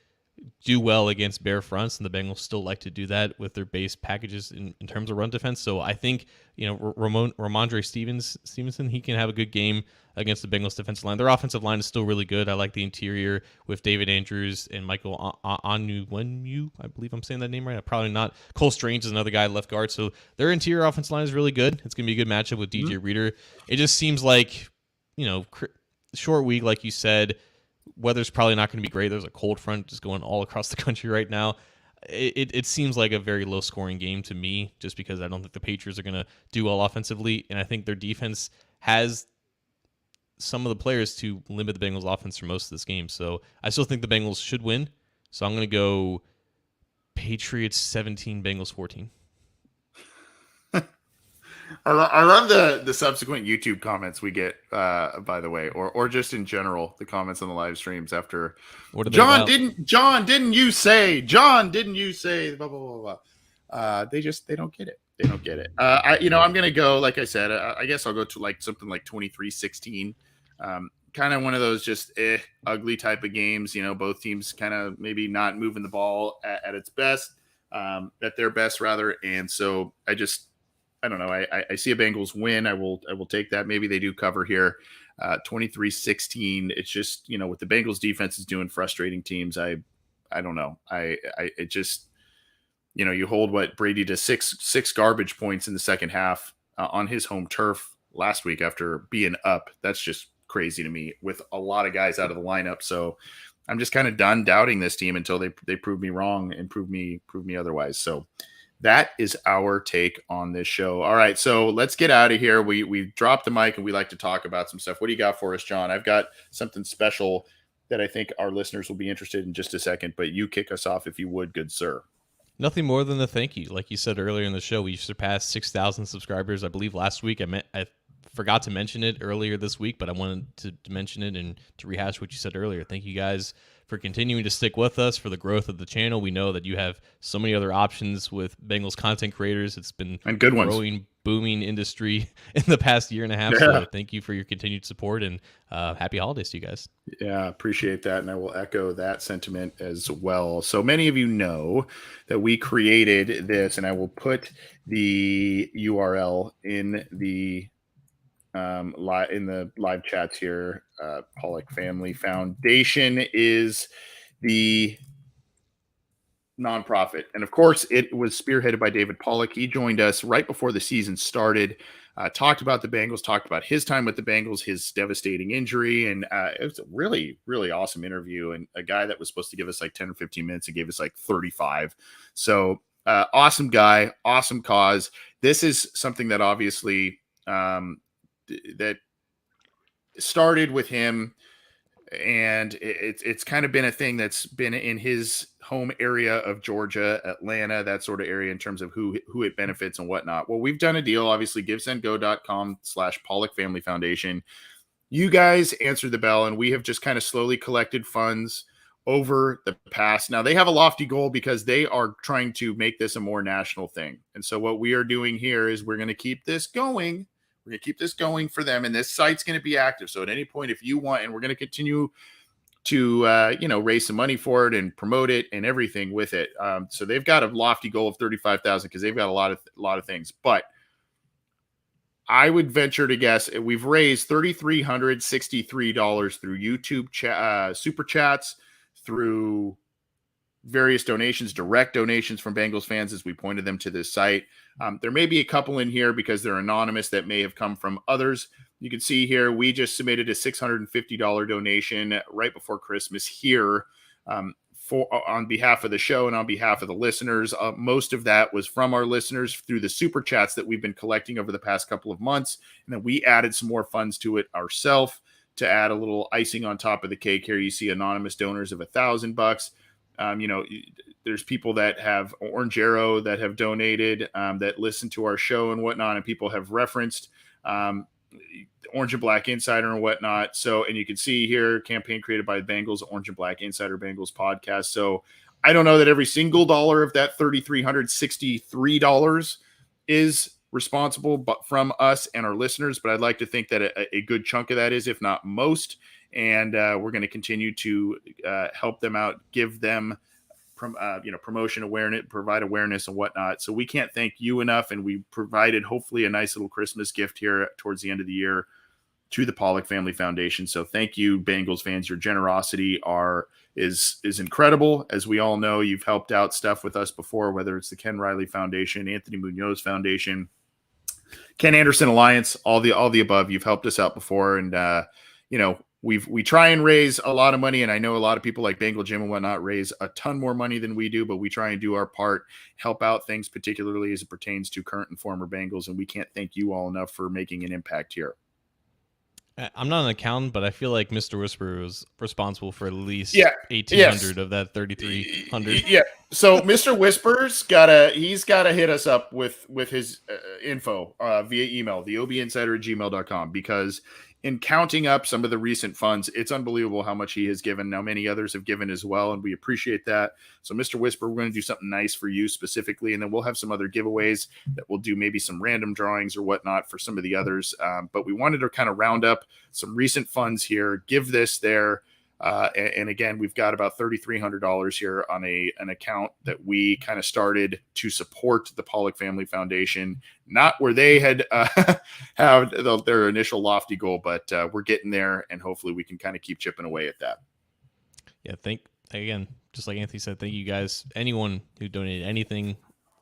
do well against bare fronts, and the Bengals still like to do that with their base packages in terms of run defense. So I think, Ramondre Stevenson, he can have a good game against the Bengals defensive line. Their offensive line is still really good. I like the interior with David Andrews and Michael Onwenu. I believe I'm saying that name right. Probably not. Cole Strange is another guy left guard. So their interior offensive line is really good. It's going to be a good matchup with DJ Reader. It just seems like, short week, like you said. Weather's probably not going to be great. There's a cold front just going all across the country right now. It seems like a very low-scoring game to me, just because I don't think the Patriots are going to do well offensively, and I think their defense has some of the players to limit the Bengals' offense for most of this game. So I still think the Bengals should win. So I'm going to go Patriots 17, Bengals 14. I love the subsequent YouTube comments we get, by the way, or just in general, the comments on the live streams after John didn't you say blah blah blah blah. They don't get it. They don't get it. I'm gonna go, like I said, I guess I'll go to like something like 23-16. Kind of one of those just ugly type of games. Both teams kind of maybe not moving the ball at its best, at their best rather, and so I don't know. I see a Bengals win. I will take that. Maybe they do cover here. 23-16. It's just, what the Bengals defense is doing, frustrating teams. I don't know. It just, you hold Brady to six garbage points in the second half on his home turf last week after being up. That's just crazy to me, with a lot of guys out of the lineup. So I'm just kind of done doubting this team until they prove me wrong and prove me otherwise. So that is our take on this show. All right, so let's get out of here. We dropped the mic and we like to talk about some stuff. What do you got for us, John? I've got something special that I think our listeners will be interested in just a second, but you kick us off if you would, good sir. Nothing more than a thank you. Like you said earlier in the show, we surpassed 6,000 subscribers, I believe, last week. I forgot to mention it earlier this week, but I wanted to mention it and to rehash what you said earlier. Thank you guys for continuing to stick with us, for the growth of the channel. We know that you have so many other options with Bengals content creators. It's been and good a growing, booming industry in the past year and a half. Yeah. So thank you for your continued support, and happy holidays to you guys. Yeah, appreciate that. And I will echo that sentiment as well. So many of you know that we created this, and I will put the URL in the live chats here. Pollock Family Foundation is the nonprofit, and of course it was spearheaded by David Pollock. He joined us right before the season started, talked about the Bengals, talked about his time with the Bengals, his devastating injury, and it was a really, really awesome interview, and a guy that was supposed to give us like 10 or 15 minutes and gave us like 35. So awesome guy, awesome cause. This is something that obviously that started with him, and it's kind of been a thing that's been in his home area of Georgia, Atlanta, that sort of area, in terms of who it benefits and whatnot. Well, we've done a deal, obviously, givesendgo.com/Pollock Family Foundation. You guys answered the bell, and we have just kind of slowly collected funds over the past. Now, they have a lofty goal because they are trying to make this a more national thing. And so what we are doing here is we're going to keep this going. We're going to keep this going for them, and this site's going to be active. So at any point, if you want, and we're going to continue to, raise some money for it and promote it and everything with it. So they've got a lofty goal of 35,000 because they've got a lot of things. But I would venture to guess we've raised $3,363 through YouTube super chats, through various donations, direct donations from Bengals fans as we pointed them to this site. There may be a couple in here because they're anonymous that may have come from others. You can see here, we just submitted a $650 donation right before Christmas here for on behalf of the show and on behalf of the listeners. Most of that was from our listeners through the super chats that we've been collecting over the past couple of months, and then we added some more funds to it ourselves to add a little icing on top of the cake. Here you see anonymous donors of $1,000. There's people that have Orange Arrow that have donated, that listen to our show and whatnot, and people have referenced Orange and Black Insider and whatnot. So, and you can see here, campaign created by the Bengals, Orange and Black Insider Bengals podcast. So I don't know that every single dollar of that $3,363 is responsible, but from us and our listeners. But I'd like to think that a good chunk of that is, if not most. And we're going to continue to help them out, give them promotion awareness, provide awareness and whatnot. So we can't thank you enough. And we provided hopefully a nice little Christmas gift here towards the end of the year to the Pollock Family Foundation. So thank you, Bengals fans. Your generosity is incredible. As we all know, you've helped out stuff with us before, whether it's the Ken Riley Foundation, Anthony Munoz Foundation, Ken Anderson Alliance, all the above. You've helped us out before. And, we try and raise a lot of money, and I know a lot of people like Bengal Jim and whatnot raise a ton more money than we do, but we try and do our part, help out things, particularly as it pertains to current and former Bengals, and we can't thank you all enough for making an impact here. I'm not an accountant, but I feel like Mr. Whisper was responsible for at least 1,800 of that 3,300. Yeah. So Mr. Whisper's he's gotta hit us up with his info via email, the obinsider@gmail.com, because in counting up some of the recent funds, it's unbelievable how much he has given. Now, many others have given as well, and we appreciate that. So, Mr. Whisper, we're going to do something nice for you specifically, and then we'll have some other giveaways that we'll do, maybe some random drawings or whatnot for some of the others. But we wanted to kind of round up some recent funds here, give this there. And again, we've got about $3,300 here on an account that we kind of started to support the Pollock Family Foundation, not where they had have their initial lofty goal, but we're getting there, and hopefully we can kind of keep chipping away at that. Yeah, again, just like Anthony said, thank you guys. Anyone who donated anything,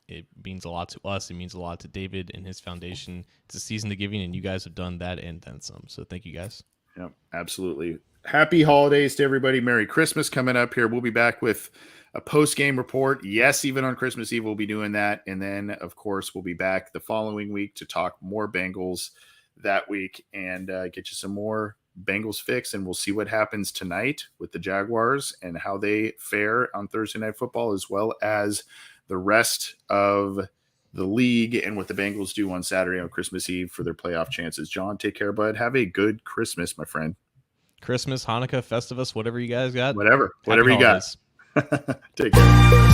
it means a lot to us. It means a lot to David and his foundation. It's a season of giving, and you guys have done that and then some. So thank you guys. Yeah, absolutely. Happy holidays to everybody. Merry Christmas coming up here. We'll be back with a post-game report. Yes, even on Christmas Eve, we'll be doing that. And then, of course, we'll be back the following week to talk more Bengals that week and get you some more Bengals fix. And we'll see what happens tonight with the Jaguars and how they fare on Thursday Night Football, as well as the rest of the league and what the Bengals do on Saturday on Christmas Eve for their playoff chances. John, take care, bud. Have a good Christmas, my friend. Christmas, Hanukkah, Festivus, whatever you guys got. Whatever Happy you holidays. got. Take care.